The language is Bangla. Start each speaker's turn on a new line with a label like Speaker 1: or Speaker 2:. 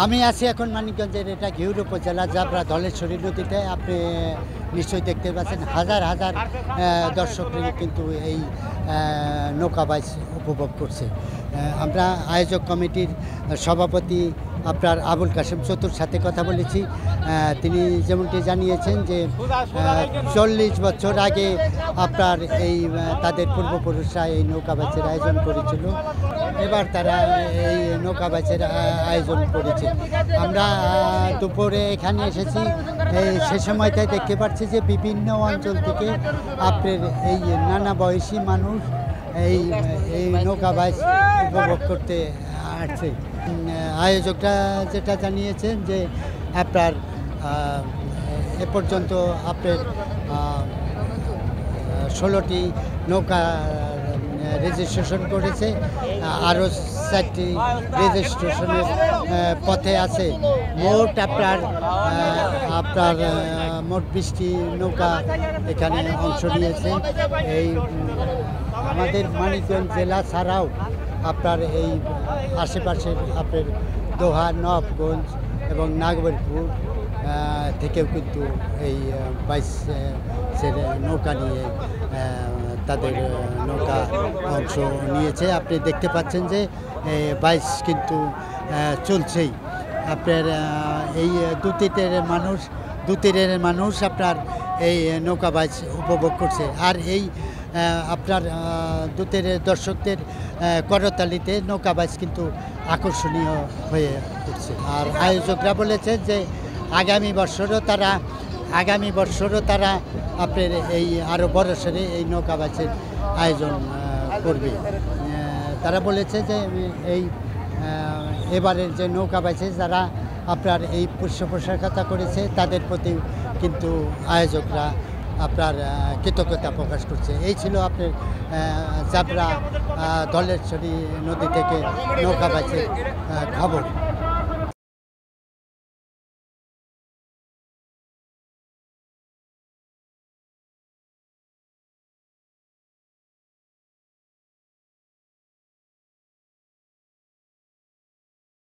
Speaker 1: আমি আছি এখন মানিকগঞ্জের এটা ঘিউর উপজেলা জাবরা ধলেশ্বরী নদীতে। আপনি নিশ্চয়ই দেখতে পাচ্ছেন হাজার হাজার দর্শক কিন্তু এই নৌকা বাইচ উপভোগ করছে। আমরা আয়োজক কমিটির সভাপতি আপনার আবুল কাশেম চতুর সাথে কথা বলেছি। তিনি যেমনটি জানিয়েছেন যে 40 বছর আগে আপনার এই তাদের পূর্বপুরুষরা এই নৌকা বাইচের আয়োজন করেছিল। এবার তারা এই নৌকা বাইচের আয়োজন করেছে। আমরা দুপুরে এখানে এসেছি, সে সময়টাই দেখতে পাচ্ছি যে বিভিন্ন অঞ্চল থেকে আপনার এই নানা বয়সী মানুষ এই নৌকা বাইচ উপভোগ করতে আসছে। আয়োজকরা যেটা জানিয়েছেন যে আপনার এ পর্যন্ত আপনার 16টি নৌকা রেজিস্ট্রেশন করেছে, আরও 4টি রেজিস্ট্রেশনের পথে আছে। মোট আপনার মোট 20টি নৌকা এখানে অংশ নিয়েছে। এই আমাদের মানিকগঞ্জ জেলা ছাড়াও আপনার এই আশেপাশের আপনার দোহা, নবাবগঞ্জ এবং নাগরপুর থেকেও কিন্তু এই বাইচের নৌকা নিয়ে তাদের নৌকা অংশ নিয়েছে। আপনি দেখতে পাচ্ছেন যে বাইচ কিন্তু চলছেই। আপনার এই দু তীরের মানুষ আপনার এই নৌকা বাইচ উপভোগ করছে। আর এই আপনার দু তীরের দর্শকদের করতালিতে নৌকা বাইচ কিন্তু আকর্ষণীয় হয়ে উঠছে। আর আয়োজকরা বলেছে যে আগামী বৎসরও তারা আপনার এই আরও বড় সড়ে এই নৌকা বাইচের আয়োজন করবে। তারা বলেছে যে এই এবারের যে নৌকা বাইচে যারা আপনার এই পৃষ্ঠপোষকতা করেছে তাদের প্রতি কিন্তু আয়োজকরা আপনার কৃতজ্ঞতা প্রকাশ করছে। এই ছিল আপনার জাবরা ধলেশ্বরী নদী থেকে নৌকা বাইচের খবর।